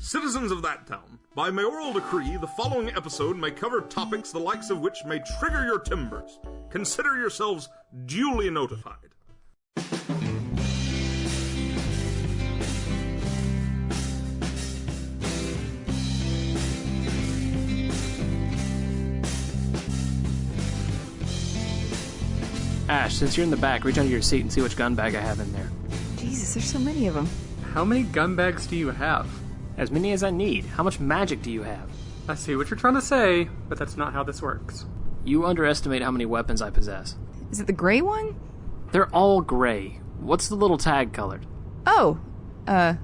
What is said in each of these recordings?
Citizens of that town, by mayoral decree, the following episode may cover topics the likes of which may trigger your timbers. Consider yourselves duly notified. Ash, since you're in the back, reach under your seat and see which gun bag I have in there. Jesus, there's so many of them. How many gun bags do you have? As many as I need. How much magic do you have? I see what you're trying to say, but that's not how this works. You underestimate how many weapons I possess. Is it the gray one? They're all gray. What's the little tag colored? Oh,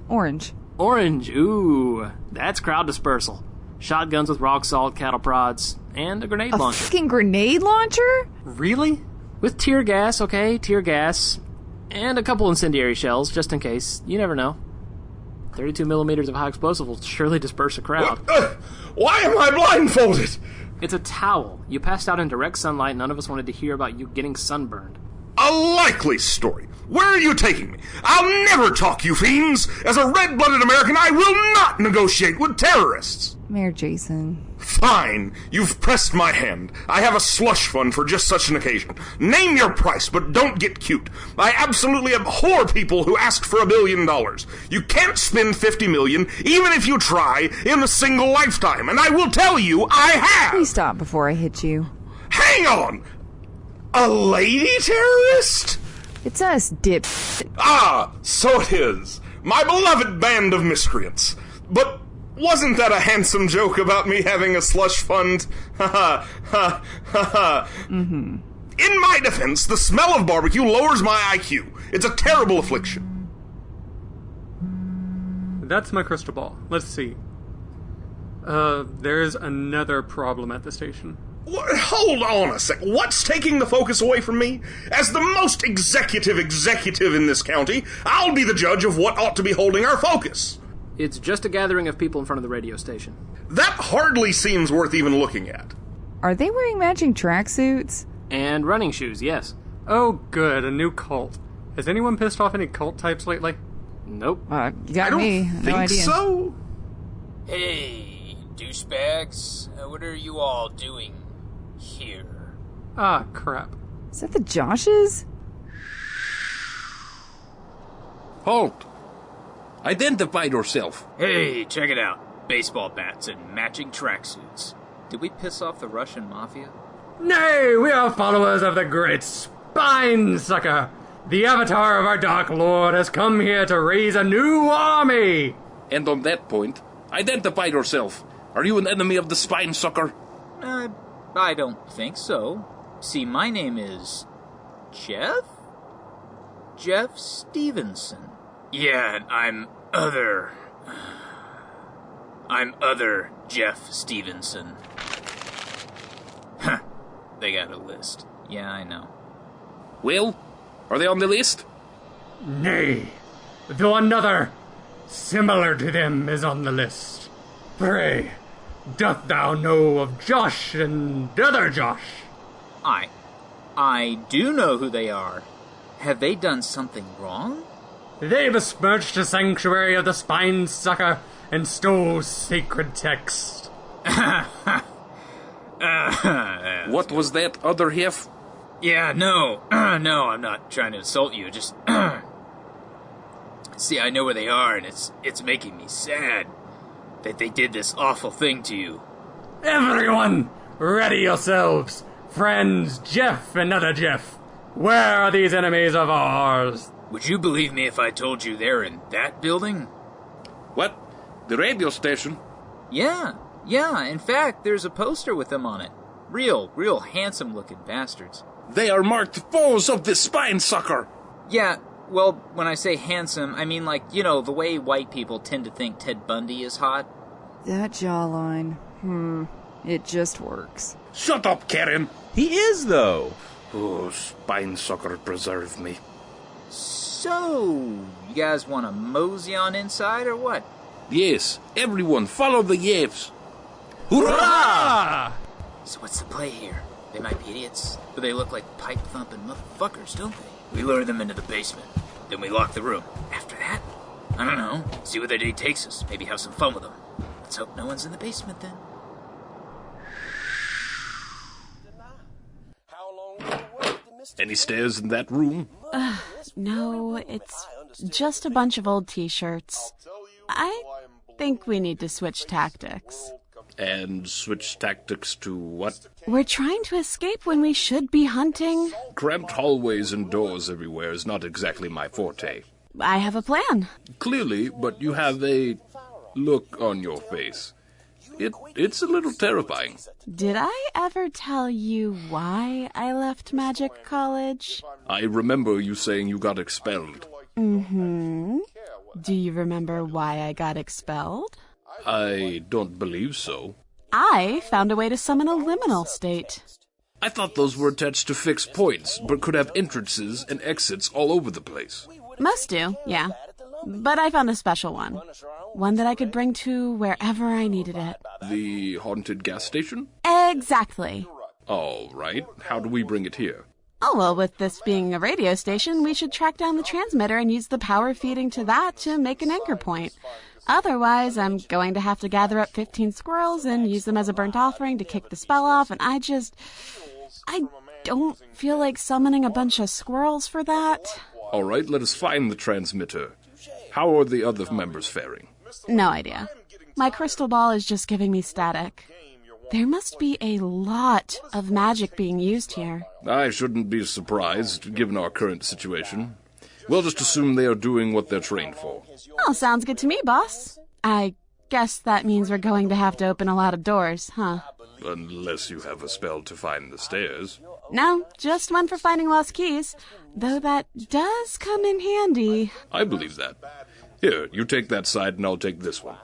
orange. Orange, ooh. That's crowd dispersal. Shotguns with rock salt, cattle prods, and a grenade launcher. A fucking grenade launcher? Really? With tear gas, okay, tear gas. And a couple incendiary shells, just in case. You never know. 32 millimeters of high explosive will surely disperse a crowd. Why am I blindfolded? It's a towel. You passed out in direct sunlight. None of us wanted to hear about you getting sunburned. A likely story. Where are you taking me? I'll never talk, you fiends! As a red-blooded American, I will not negotiate with terrorists! Mayor Jason. Fine. You've pressed my hand. I have a slush fund for just such an occasion. Name your price, but don't get cute. I absolutely abhor people who ask for $1 billion. You can't spend $50 million, even if you try, in a single lifetime. And I will tell you, I have! Please stop before I hit you. Hang on! A lady terrorist? It's us, dip. Ah, so it is. My beloved band of miscreants. But wasn't that a handsome joke about me having a slush fund? Ha ha ha ha ha. Mm-hmm. In my defense, the smell of barbecue lowers my IQ. It's a terrible affliction. That's my crystal ball. Let's see. There's another problem at the station. Hold on a sec. What's taking the focus away from me? As the most executive in this county, I'll be the judge of what ought to be holding our focus. It's just a gathering of people in front of the radio station. That hardly seems worth even looking at. Are they wearing matching tracksuits? And running shoes, yes. Oh, good, a new cult. Has anyone pissed off any cult types lately? Nope. You got me. I don't No think idea. so. Hey, douchebags. What are you all doing here? Ah, crap. Is that the Joshes? Halt! Identify yourself. Hey, check it out. Baseball bats and matching tracksuits. Did we piss off the Russian mafia? Nay, we are followers of the great Spine Sucker. The avatar of our Dark Lord has come here to raise a new army. And on that point, identify yourself. Are you an enemy of the Spine Sucker? I don't think so. See, my name is Jeff? Jeff Stevenson. Yeah, I'm other Jeff Stevenson. Huh, they got a list. Yeah, I know. Well, are they on the list? Nay, though another, similar to them, is on the list. Pray, doth thou know of Josh and other Josh? I do know who they are. Have they done something wrong? They besmirched the sanctuary of the Spine Sucker and stole sacred text. What was that other half? Yeah, no, no, I'm not trying to insult you, just... See, I know where they are, and it's making me sad that they did this awful thing to you. Everyone, ready yourselves. Friends Jeff and other Jeff. Where are these enemies of ours? Would you believe me if I told you they're in that building? What? The radio station? Yeah, in fact, there's a poster with them on it. Real handsome-looking bastards. They are marked foes of the Spine Sucker. Yeah, well, when I say handsome, I mean like, you know, the way white people tend to think Ted Bundy is hot. That jawline. It just works. Shut up, Karen. He is, though. Oh, Spine Sucker preserve me. So, you guys want to mosey on inside or what? Yes, everyone, follow the yaps. Hurrah! So what's the play here? They might be idiots, but they look like pipe-thumping motherfuckers, don't they? We lure them into the basement, then we lock the room. After that, I don't know. See where the day takes us. Maybe have some fun with them. Let's hope no one's in the basement then. Any stairs in that room? No, it's just a bunch of old t-shirts. I think we need to switch tactics. And switch tactics to what? We're trying to escape when we should be hunting. Cramped hallways and doors everywhere is not exactly my forte. I have a plan. Clearly, but you have a look on your face. It's a little terrifying. Did I ever tell you why I left Magic College? I remember you saying you got expelled. Mm-hmm. Do you remember why I got expelled? I don't believe so. I found a way to summon a liminal state. I thought those were attached to fixed points, but could have entrances and exits all over the place. Most do, yeah. But I found a special one. One that I could bring to wherever I needed it. The haunted gas station? Exactly. All right. How do we bring it here? Oh, well, with this being a radio station, we should track down the transmitter and use the power feeding to that to make an anchor point. Otherwise, I'm going to have to gather up 15 squirrels and use them as a burnt offering to kick the spell off, and I don't feel like summoning a bunch of squirrels for that. All right, let us find the transmitter. How are the other members faring? No idea. My crystal ball is just giving me static. There must be a lot of magic being used here. I shouldn't be surprised, given our current situation. We'll just assume they are doing what they're trained for. Oh, sounds good to me, boss. I guess that means we're going to have to open a lot of doors, huh? Unless you have a spell to find the stairs. No, just one for finding lost keys. Though that does come in handy. I believe that. Here, you take that side and I'll take this one.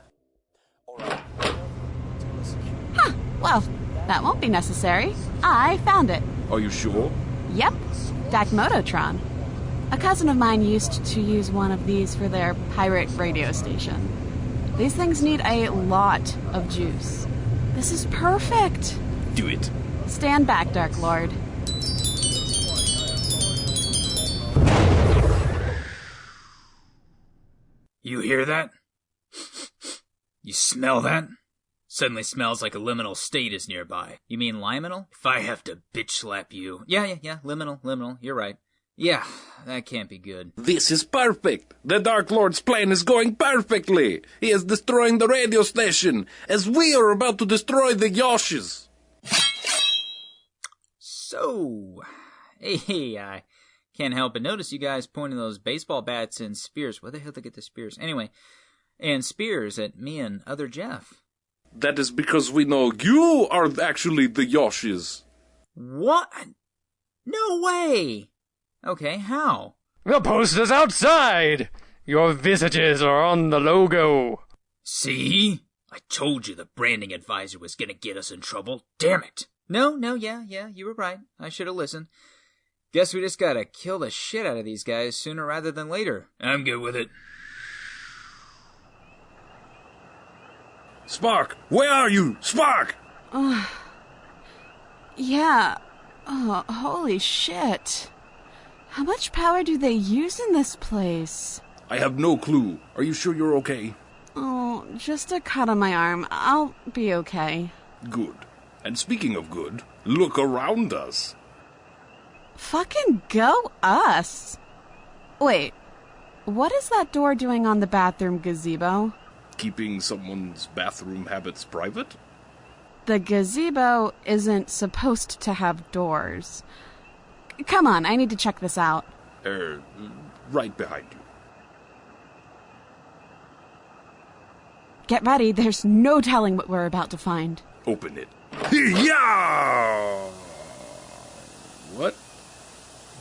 Huh, well, that won't be necessary. I found it. Are you sure? Yep, Dakmototron. A cousin of mine used to use one of these for their pirate radio station. These things need a lot of juice. This is perfect. Do it. Stand back, Dark Lord. You hear that? You smell that? Suddenly smells like a liminal state is nearby. You mean liminal? If I have to bitch slap you. Yeah, liminal, you're right. Yeah, that can't be good. This is perfect. The Dark Lord's plan is going perfectly. He is destroying the radio station, as we are about to destroy the Yoshis. So, hey, I can't help but notice you guys pointing those baseball bats and spears. Where the hell did they get the spears? Anyway, and spears at me and other Jeff. That is because we know you are actually the Yoshis. What? No way! Okay, how? The poster's outside! Your visages are on the logo. See? I told you the branding advisor was gonna get us in trouble. Damn it! No, yeah, you were right. I should have listened. Guess we just gotta kill the shit out of these guys sooner rather than later. I'm good with it. Spark, where are you? Spark! Yeah. Oh, holy shit. How much power do they use in this place? I have no clue. Are you sure you're okay? Oh, just a cut on my arm. I'll be okay. Good. And speaking of good, look around us. Fucking go us. Wait, what is that door doing on the bathroom gazebo? Keeping someone's bathroom habits private? The gazebo isn't supposed to have doors. Come on, I need to check this out. Right behind you. Get ready, there's no telling what we're about to find. Open it. Yeah! What?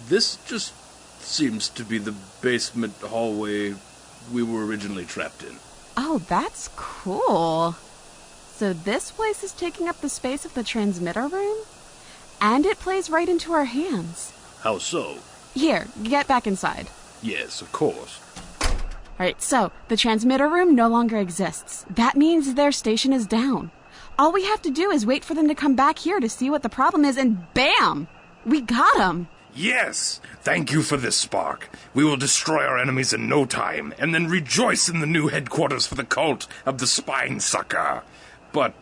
This just seems to be the basement hallway we were originally trapped in. Oh, that's cool. So this place is taking up the space of the transmitter room? And it plays right into our hands. How so? Here, get back inside. Yes, of course. Alright, so the transmitter room no longer exists. That means their station is down. All we have to do is wait for them to come back here to see what the problem is, and bam! We got them! Yes, thank you for this spark. We will destroy our enemies in no time, and then rejoice in the new headquarters for the cult of the Spine Sucker. But,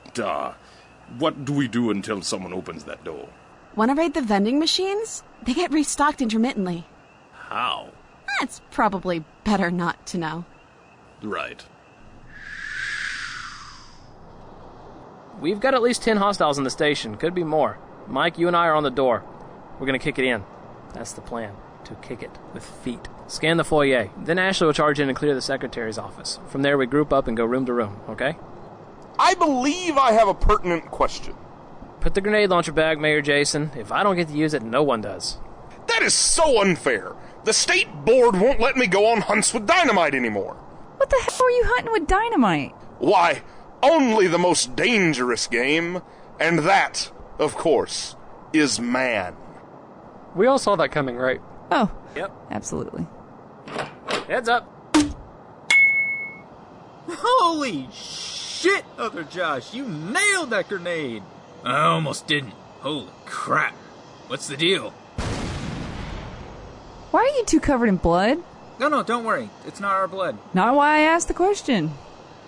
what do we do until someone opens that door? Want to raid the vending machines? They get restocked intermittently. How? It's probably better not to know. Right. We've got at least 10 hostiles in the station. Could be more. Mike, you and I are on the door. We're going to kick it in. That's the plan. To kick it with feet. Scan the foyer. Then Ashley will charge in and clear the secretary's office. From there, we group up and go room to room, okay? I believe I have a pertinent question. Put the grenade launcher back, Mayor Jason. If I don't get to use it, no one does. That is so unfair. The state board won't let me go on hunts with dynamite anymore. What the hell are you hunting with dynamite? Why, only the most dangerous game, and that, of course, is man. We all saw that coming, right? Oh, Yep. absolutely. Heads up. Holy shit, Other Josh, you nailed that grenade. I almost didn't. Holy crap. What's the deal? Why are you two covered in blood? No, don't worry. It's not our blood. Not why I asked the question.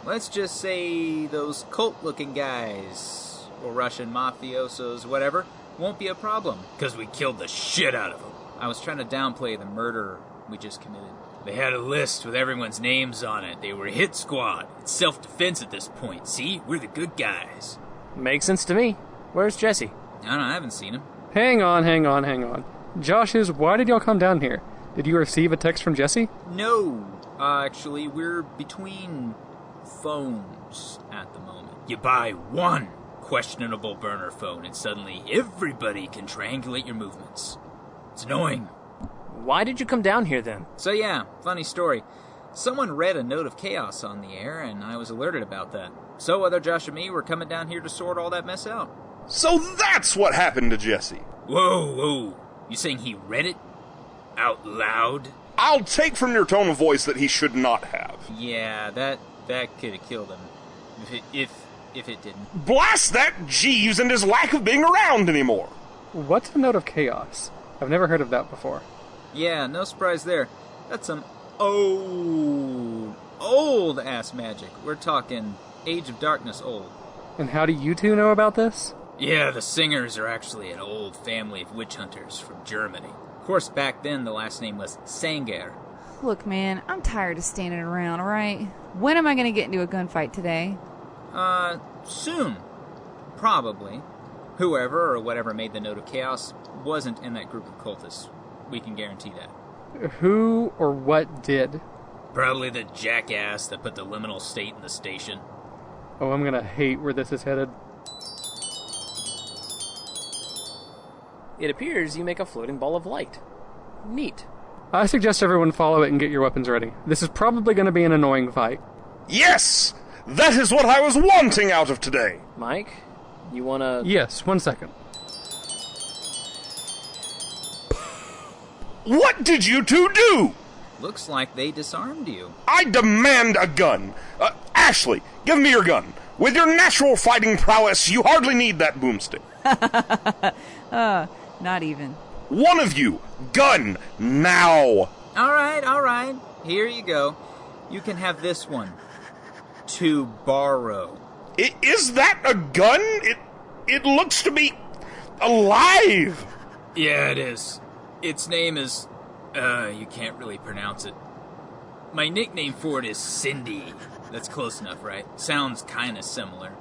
Let's just say those cult-looking guys, or Russian mafiosos, whatever, won't be a problem, because we killed the shit out of them. I was trying to downplay the murder we just committed. They had a list with everyone's names on it. They were a hit squad. It's self-defense at this point. See? We're the good guys. Makes sense to me. Where's Jesse? I don't know, I haven't seen him. Hang on. Josh's, why did y'all come down here? Did you receive a text from Jesse? No. Actually, we're between phones at the moment. You buy one questionable burner phone and suddenly everybody can triangulate your movements. It's annoying. Why did you come down here then? So yeah, funny story. Someone read a note of chaos on the air and I was alerted about that. So Other Josh and me were coming down here to sort all that mess out. So that's what happened to Jesse. Whoa. You saying he read it? Out loud? I'll take from your tone of voice that he should not have. Yeah, that could have killed him. If it didn't. Blast that Jeeves and his lack of being around anymore. What's a note of chaos? I've never heard of that before. Yeah, no surprise there. That's some old ass magic. We're talking Age of Darkness old. And how do you two know about this? Yeah, the Singers are actually an old family of witch hunters from Germany. Of course, back then the last name was Sanger. Look, man, I'm tired of standing around, alright? When am I going to get into a gunfight today? Soon. Probably. Whoever or whatever made the Note of Chaos wasn't in that group of cultists. We can guarantee that. Who or what did? Probably the jackass that put the liminal state in the station. Oh, I'm gonna hate where this is headed. It appears you make a floating ball of light. Neat. I suggest everyone follow it and get your weapons ready. This is probably gonna be an annoying fight. Yes! That is what I was wanting out of today! Mike, you wanna... Yes, 1 second. What did you two do? Looks like they disarmed you. I demand a gun. Ashley, give me your gun. With your natural fighting prowess, you hardly need that boomstick. Not even. One of you, gun, now. All right. Here you go. You can have this one. To borrow. Is that a gun? It looks to be alive. Yeah, it is. Its name is... you can't really pronounce it. My nickname for it is Cindy. That's close enough, right? Sounds kinda similar.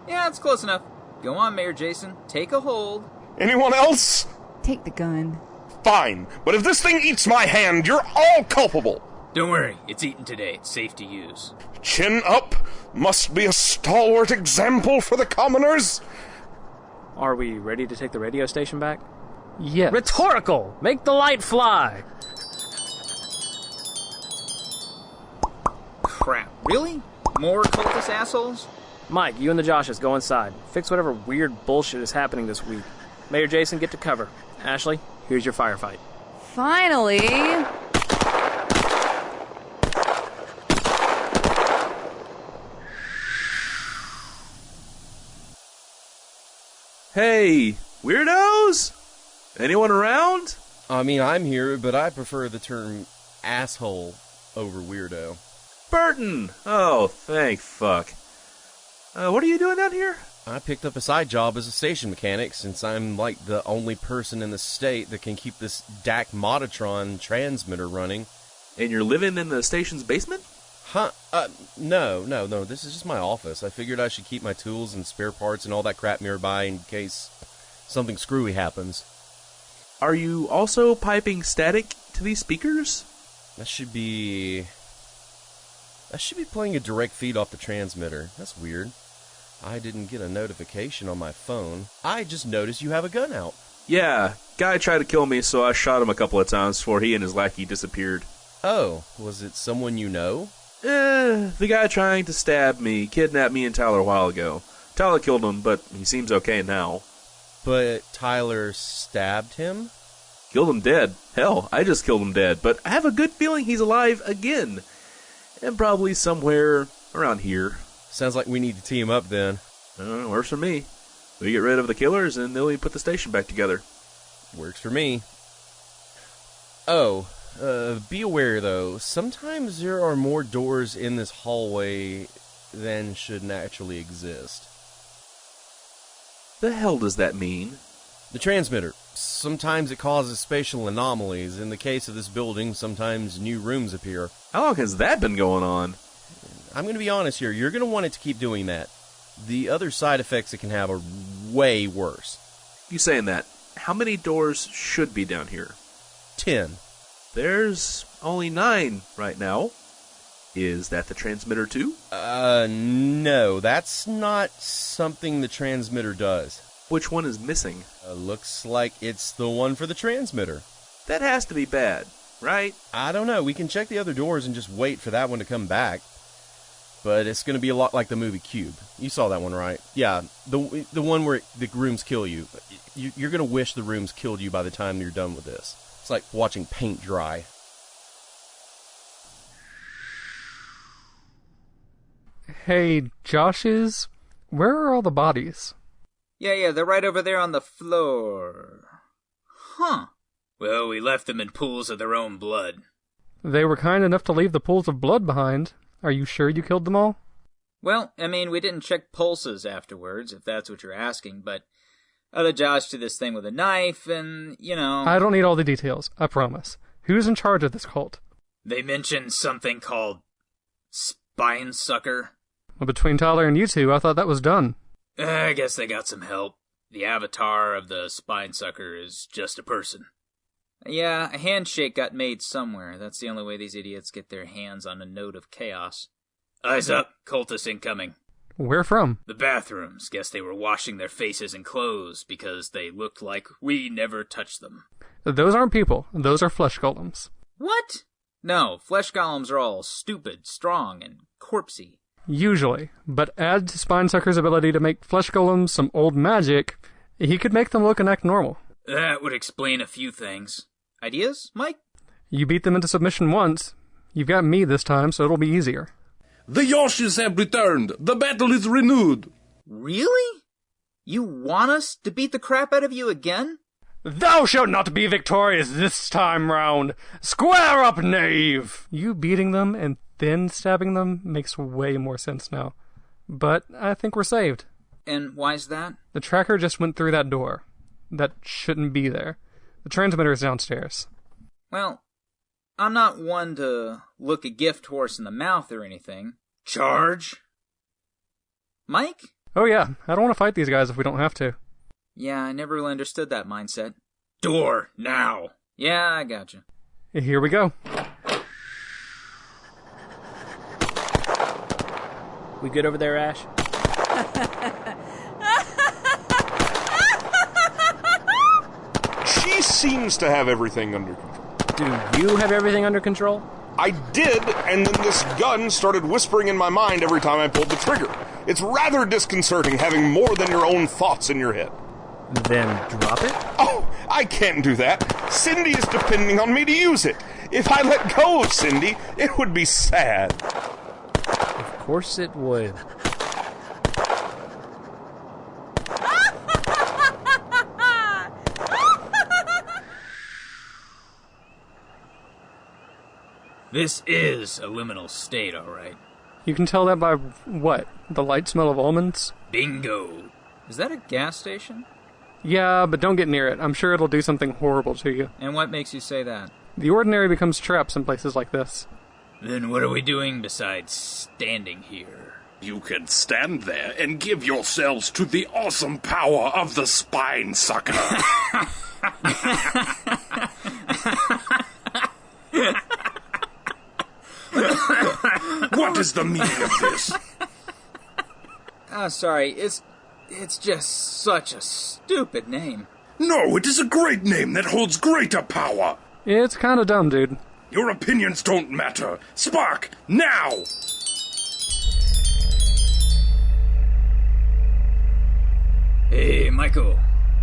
Yeah, it's close enough. Go on, Mayor Jason. Take a hold. Anyone else? Take the gun. Fine, but if this thing eats my hand, you're all culpable. Don't worry, it's eaten today. It's safe to use. Chin up. Must be a stalwart example for the commoners. Are we ready to take the radio station back? Yes. Rhetorical! Make the light fly! Crap. Really? More cultist assholes? Mike, you and the Joshes go inside. Fix whatever weird bullshit is happening this week. Mayor Jason, get to cover. Ashley, here's your firefight. Finally! Hey, weirdos? Anyone around? I mean, I'm here, but I prefer the term asshole over weirdo. Burton! Oh, thank fuck. What are you doing down here? I picked up a side job as a station mechanic since I'm like the only person in the state that can keep this DAC Modatron transmitter running. And you're living in the station's basement? Huh? No. This is just my office. I figured I should keep my tools and spare parts and all that crap nearby in case something screwy happens. Are you also piping static to these speakers? That should be playing a direct feed off the transmitter. That's weird. I didn't get a notification on my phone. I just noticed you have a gun out. Yeah, guy tried to kill me, so I shot him a couple of times before he and his lackey disappeared. Oh, was it someone you know? The guy trying to stab me kidnapped me and Tyler a while ago. Tyler killed him, but he seems okay now. But Tyler stabbed him? Killed him dead. Hell, I just killed him dead, but I have a good feeling he's alive again. And probably somewhere around here. Sounds like we need to team up then. Works for me. We get rid of the killers and then we put the station back together. Works for me. Oh, be aware though, sometimes there are more doors in this hallway than should naturally exist. The hell does that mean? The transmitter. Sometimes it causes spatial anomalies. In the case of this building, sometimes new rooms appear. How long has that been going on? I'm going to be honest here. You're going to want it to keep doing that. The other side effects it can have are way worse. You saying that? How many doors should be down here? 10. There's only 9 right now. Is that the transmitter too? No. That's not something the transmitter does. Which one is missing? Looks like it's the one for the transmitter. That has to be bad, right? I don't know. We can check the other doors and just wait for that one to come back. But it's going to be a lot like the movie Cube. You saw that one, right? Yeah, the one where the rooms kill you. You're going to wish the rooms killed you by the time you're done with this. It's like watching paint dry. Hey, Josh's, where are all the bodies? Yeah, they're right over there on the floor. Huh. Well, we left them in pools of their own blood. They were kind enough to leave the pools of blood behind. Are you sure you killed them all? Well, I mean, we didn't check pulses afterwards, if that's what you're asking, but other Josh did this thing with a knife, and, you know... I don't need all the details, I promise. Who's in charge of this cult? They mentioned something called Spine Sucker. Well, between Tyler and you two, I thought that was done. I guess they got some help. The avatar of the Spine Sucker is just a person. Yeah, a handshake got made somewhere. That's the only way these idiots get their hands on a node of chaos. Eyes up, cultists incoming. Where from? The bathrooms. Guess they were washing their faces and clothes because they looked like we never touched them. Those aren't people. Those are flesh golems. What? No, flesh golems are all stupid, strong, and corpsey. Usually. But add to Spinesucker's ability to make flesh golems some old magic, he could make them look and act normal. That would explain a few things. Ideas, Mike? You beat them into submission once. You've got me this time, so it'll be easier. The Yoshis have returned! The battle is renewed! Really? You want us to beat the crap out of you again? Thou shalt not be victorious this time round! Square up, knave! You beating them and then stabbing them makes way more sense now. But I think we're saved. And why's that? The tracker just went through that door. That shouldn't be there. The transmitter is downstairs. Well, I'm not one to look a gift horse in the mouth or anything. Charge? Mike? Oh yeah, I don't want to fight these guys if we don't have to. Yeah, I never really understood that mindset. Door, now! Yeah, I gotcha. Here we go. We good over there, Ash? She seems to have everything under control. Do you have everything under control? I did, and then this gun started whispering in my mind every time I pulled the trigger. It's rather disconcerting having more than your own thoughts in your head. Then drop it? Oh, I can't do that. Cindy is depending on me to use it. If I let go of Cindy, it would be sad. Of course it would. This is a liminal state, alright. You can tell that by what? The light smell of almonds? Bingo. Is that a gas station? Yeah, but don't get near it. I'm sure it'll do something horrible to you. And what makes you say that? The ordinary becomes traps in places like this. Then what are we doing besides standing here? You can stand there and give yourselves to the awesome power of the spine sucker. What is the meaning of this? Sorry, it's just such a stupid name. No, it is a great name that holds greater power. It's kinda dumb, dude. Your opinions don't matter. Spark, now! Hey, Michael,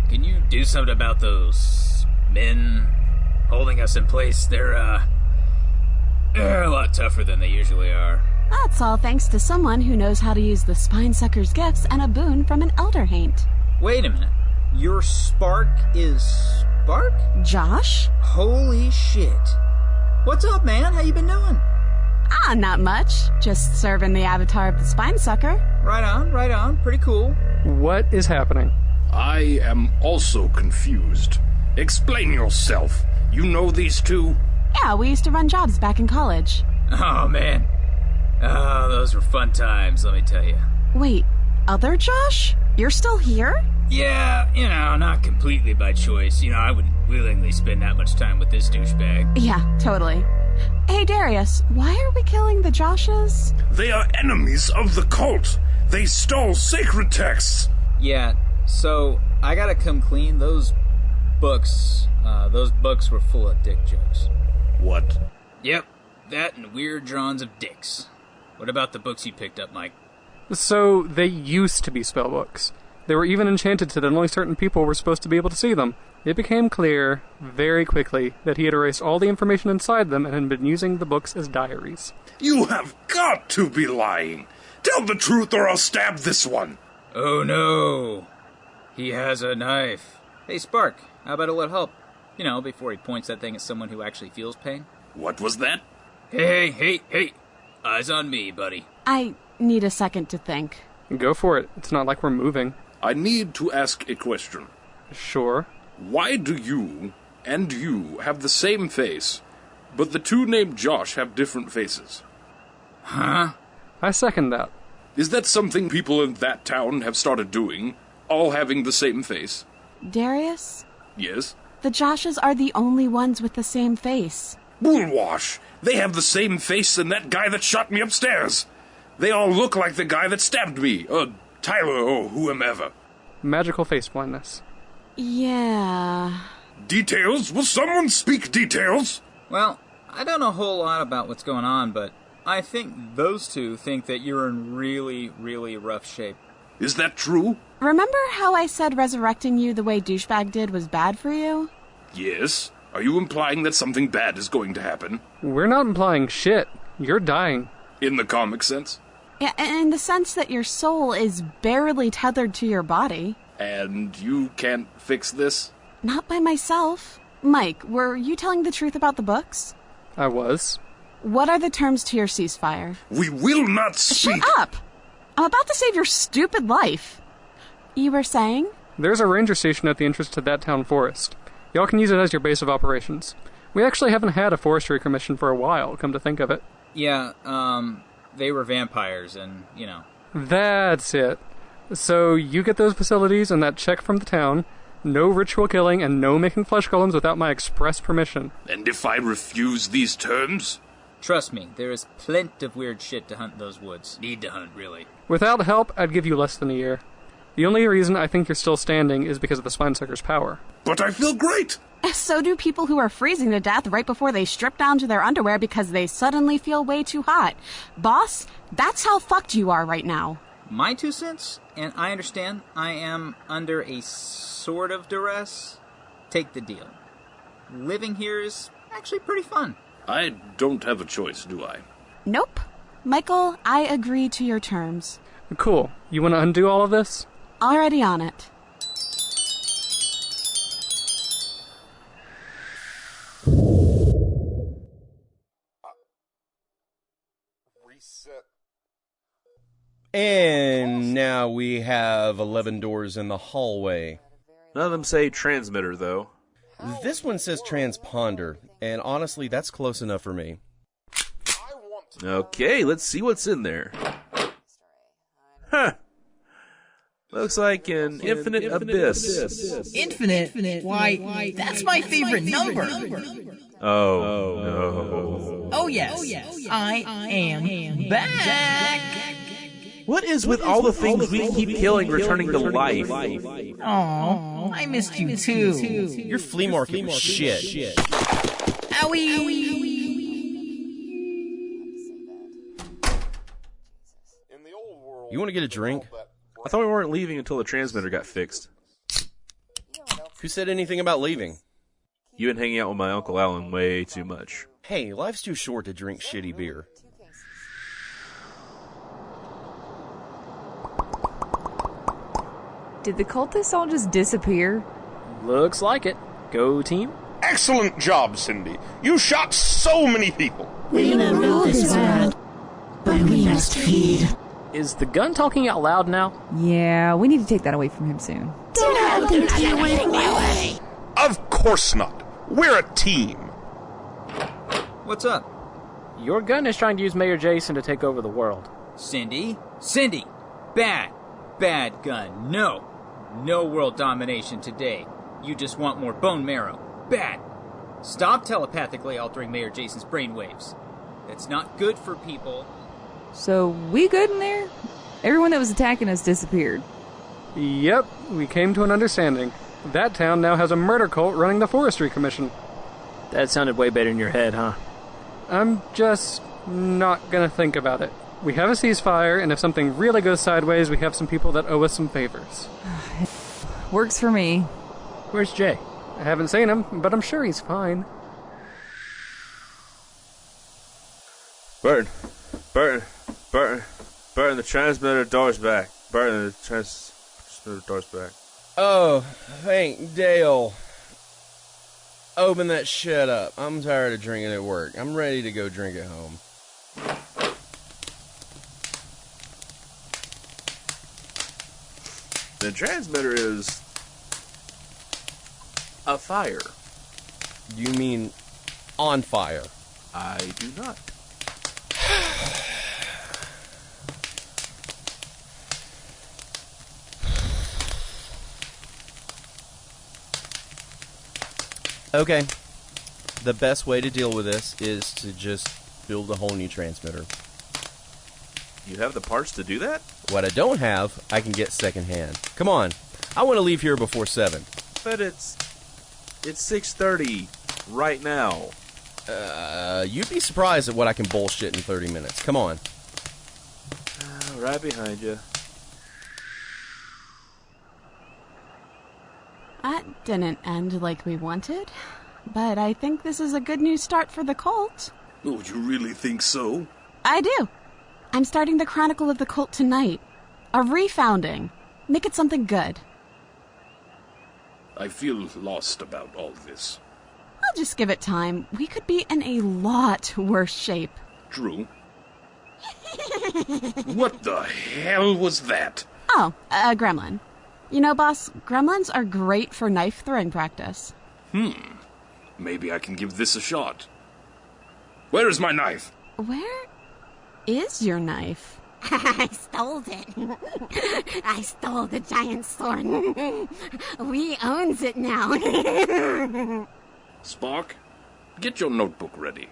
can you do something about those men holding us in place? They're a lot tougher than they usually are. That's all thanks to someone who knows how to use the spine sucker's gifts and a boon from an elder haint. Wait a minute. Your Spark is Spark? Josh? Holy shit. What's up, man? How you been doing? Not much. Just serving the avatar of the spine sucker. Right on. Pretty cool. What is happening? I am also confused. Explain yourself. You know these two? Yeah, we used to run jobs back in college. Oh, man. Oh, those were fun times, let me tell you. Wait, other Josh? You're still here? Yeah, not completely by choice. I wouldn't willingly spend that much time with this douchebag. Yeah, totally. Hey, Darius, why are we killing the Joshes? They are enemies of the cult. They stole sacred texts. Yeah, so I gotta come clean. Those books were full of dick jokes. What? Yep, that and weird drawings of dicks. What about the books you picked up, Mike? So, they used to be spellbooks. They were even enchanted so that only certain people were supposed to be able to see them. It became clear, very quickly, that he had erased all the information inside them and had been using the books as diaries. You have got to be lying. Tell the truth or I'll stab this one. Oh no. He has a knife. Hey, Spark, how about a little help? Before he points that thing at someone who actually feels pain. What was that? Hey. Eyes on me, buddy. I need a second to think. Go for it. It's not like we're moving. I need to ask a question. Sure. Why do you and you have the same face, but the two named Josh have different faces? Huh? I second that. Is that something people in that town have started doing? All having the same face? Darius? Yes? The Joshes are the only ones with the same face. Bullwash! They have the same face as that guy that shot me upstairs. They all look like the guy that stabbed me, Tyler or whomever. Magical face blindness. Yeah. Details? Will someone speak details? Well, I don't know a whole lot about what's going on, but I think those two think that you're in really, really rough shape. Is that true? Remember how I said resurrecting you the way Douchebag did was bad for you? Yes. Are you implying that something bad is going to happen? We're not implying shit. You're dying. In the comic sense? Yeah, in the sense that your soul is barely tethered to your body. And you can't fix this? Not by myself. Mike, were you telling the truth about the books? I was. What are the terms to your ceasefire? We will not speak! Shut up! I'm about to save your stupid life. You were saying? There's a ranger station at the entrance to THATTOWN forest. Y'all can use it as your base of operations. We actually haven't had a forestry commission for a while, come to think of it. Yeah, they were vampires and, That's it. So you get those facilities and that check from the town. No ritual killing and no making flesh golems without my express permission. And if I refuse these terms? Trust me, there is plenty of weird shit to hunt in those woods. Need to hunt, really. Without help, I'd give you less than a year. The only reason I think you're still standing is because of the Spinesucker's power. But I feel great! So do people who are freezing to death right before they strip down to their underwear because they suddenly feel way too hot. Boss, that's how fucked you are right now. My 2 cents, and I understand I am under a sort of duress. Take the deal. Living here is actually pretty fun. I don't have a choice, do I? Nope. Michael, I agree to your terms. Cool. You want to undo all of this? Already on it. And now we have 11 doors in the hallway. None of them say transmitter, though. This one says transponder, and honestly, that's close enough for me. Okay, let's see what's in there. Huh. Looks like an infinite abyss. Infinite? Why, that's my favorite number. Oh, no. Oh, yes. I am back. What is with all the things we keep killing returning to life? Aw, I missed you too. Your flea market was shit. Owie! You want to get a drink? I thought we weren't leaving until the transmitter got fixed. Who said anything about leaving? You've been hanging out with my Uncle Alan way too much. Hey, life's too short to drink shitty beer. Did the cultists all just disappear? Looks like it. Go team. Excellent job, Cindy. You shot so many people. We will rule this world, but we must feed. Is the gun talking out loud now? Yeah, we need to take that away from him soon. Do not think you're winning my way. Of course not. We're a team. What's up? Your gun is trying to use Mayor Jason to take over the world. Cindy? Bad gun. No world domination today. You just want more bone marrow. Bad. Stop telepathically altering Mayor Jason's brainwaves. That's not good for people. So, we good in there? Everyone that was attacking us disappeared. Yep, we came to an understanding. That town now has a murder cult running the Forestry Commission. That sounded way better in your head, huh? I'm just not gonna think about it. We have a ceasefire, and if something really goes sideways, we have some people that owe us some favors. Works for me. Where's Jay? I haven't seen him, but I'm sure he's fine. Burton, the transmitter door's back. Burton, the transmitter door's back. Oh, thank Dale. Open that shit up. I'm tired of drinking at work. I'm ready to go drink at home. The transmitter is a fire. You mean on fire? I do not. Okay. The best way to deal with this is to just build a whole new transmitter. You have the parts to do that? What I don't have, I can get secondhand. Come on. I want to leave here before 7. But it's 6:30 right now. You'd be surprised at what I can bullshit in 30 minutes. Come on. Right behind you. That didn't end like we wanted, but I think this is a good new start for the cult. Oh, you really think so? I do. I'm starting the Chronicle of the Cult tonight. A refounding. Make it something good. I feel lost about all this. I'll just give it time. We could be in a lot worse shape. True. What the hell was that? Oh, a gremlin. You know, boss, gremlins are great for knife throwing practice. Maybe I can give this a shot. Where is my knife? Where is your knife? I stole it. I stole the giant sword. We owns it now. Spark, get your notebook ready.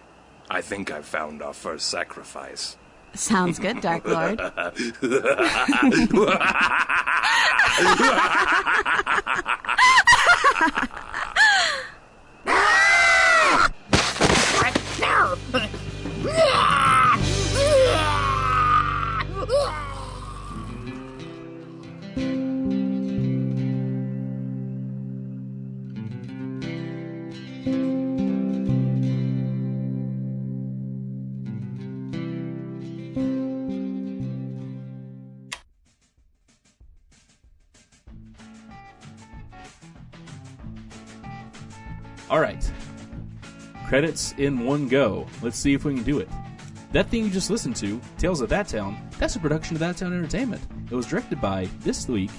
I think I've found our first sacrifice. Sounds good, Dark Lord. All right. Credits in one go. Let's see if we can do it. That thing you just listened to, Tales of That Town, that's a production of That Town Entertainment. It was directed by, this week,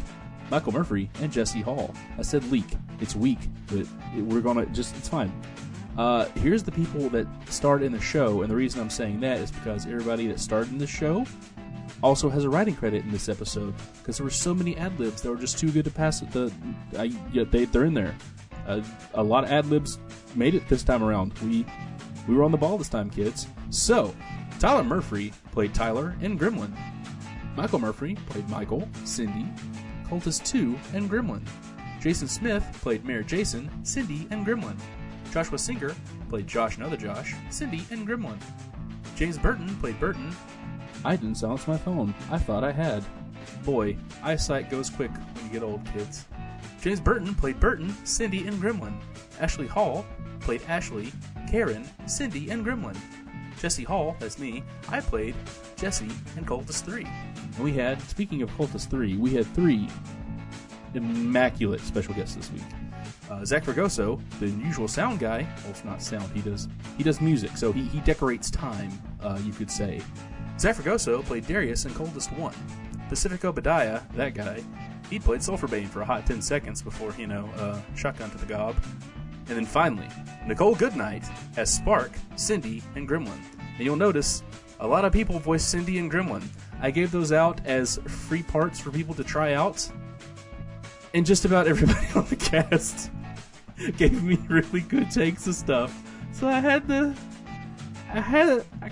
Michael Murphy and Jesse Hall. I said leak. It's weak, but we're gonna just, it's fine. Here's the people that starred in the show, and the reason I'm saying that is because everybody that starred in the show also has a writing credit in this episode, because there were so many ad-libs that were just too good to pass it. They're in there. A lot of ad-libs made it this time around. We were on the ball this time, kids. So, Tyler Murphy played Tyler and Gremlin. Michael Murphy played Michael, Cindy, Cultist 2, and Gremlin. Jason Smith played Mayor Jason, Cindy, and Gremlin. Joshua Singer played Josh and Other Josh, Cindy, and Gremlin. James Burton played Burton. I didn't silence my phone. I thought I had. Boy, eyesight goes quick when you get old, kids. James Burton played Burton, Cindy, and Gremlin. Ashley Hall played Ashley, Karen, Cindy, and Gremlin. Jesse Hall, that's me, I played Jesse and Cultist 3. And we had, speaking of Cultist 3, we had 3 immaculate special guests this week. Zach Fragoso, the usual sound guy. Well, it's not sound, he does music, so he decorates time, you could say. Zach Fragoso played Darius in Cultist 1. Pacific Obadiah, that guy, he played Sulfurbane for a hot 10 seconds before, shotgun to the gob. And then finally, Nicole Goodnight as Spark, Cindy, and Gremlin. And you'll notice a lot of people voice Cindy and Gremlin. I gave those out as free parts for people to try out. And just about everybody on the cast gave me really good takes of stuff. So I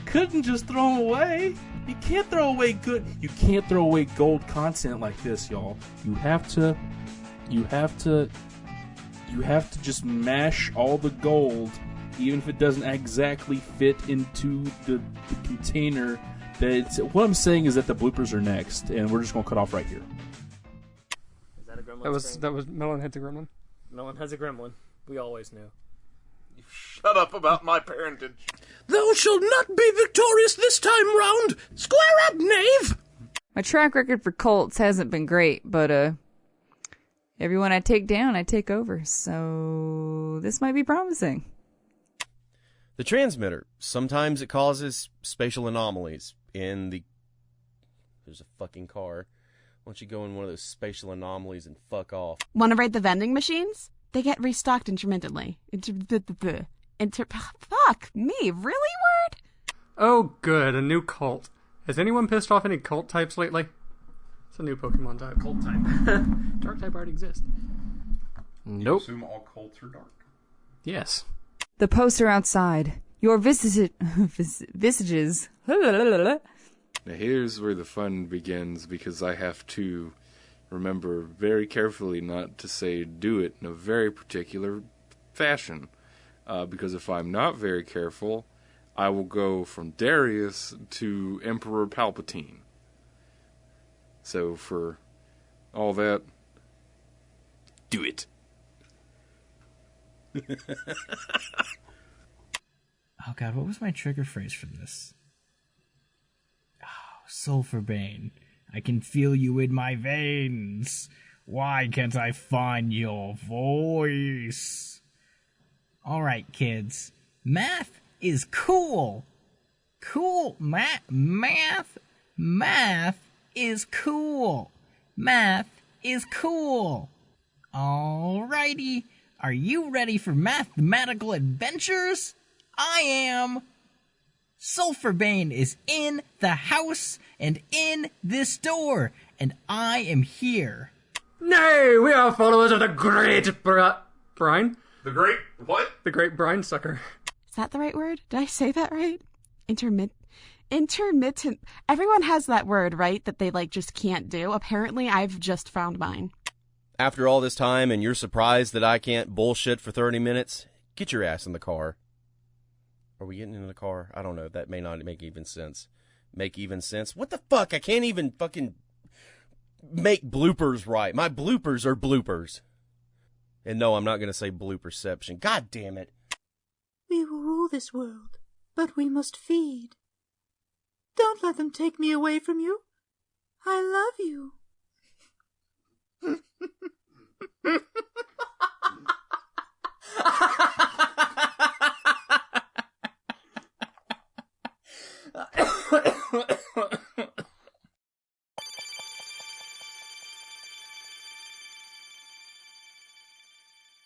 couldn't just throw them away. You can't throw away gold content like this, y'all. You have to just mash all the gold, even if it doesn't exactly fit into the container. What I'm saying is that the bloopers are next, and we're just gonna cut off right here. Is that a gremlin? That was Melon has a gremlin. Melon has a gremlin. We always knew. Shut up about my parentage. Thou shalt not be victorious this time round. Square up, knave. My track record for cults hasn't been great, but everyone I take down, I take over. So this might be promising. The transmitter. Sometimes it causes spatial anomalies in the... There's a fucking car. Why don't you go in one of those spatial anomalies and fuck off? Want to raid the vending machines? They get restocked intermittently. Fuck me, really, word? Oh, good, a new cult. Has anyone pissed off any cult types lately? It's a new Pokemon type. Cult type. Dark type already exists. Nope. You assume all cults are dark? Yes. The poster outside. Your visages. Now here's where the fun begins, because I have to remember very carefully not to say do it in a very particular fashion. Because if I'm not very careful, I will go from Darius to Emperor Palpatine. So for all that, do it. Oh god, what was my trigger phrase for this? Oh, Sulfurbane. I can feel you in my veins. Why can't I find your voice? Alright, kids. Math is cool. Math is cool. Math is cool. Alrighty. Are you ready for mathematical adventures? I am. Sulfurbane is in the house and in this door, and I am here. Nay, we are followers of the great Brine. The great what? The great brine sucker. Is that the right word? Did I say that right? Intermittent. Everyone has that word, right? That they just can't do. Apparently, I've just found mine. After all this time and you're surprised that I can't bullshit for 30 minutes, get your ass in the car. Are we getting in the car? I don't know. That may not make even sense. What the fuck? I can't even fucking make bloopers right. My bloopers are bloopers. And no, I'm not going to say blooperception. God damn it. We will rule this world, but we must feed. Don't let them take me away from you. I love you.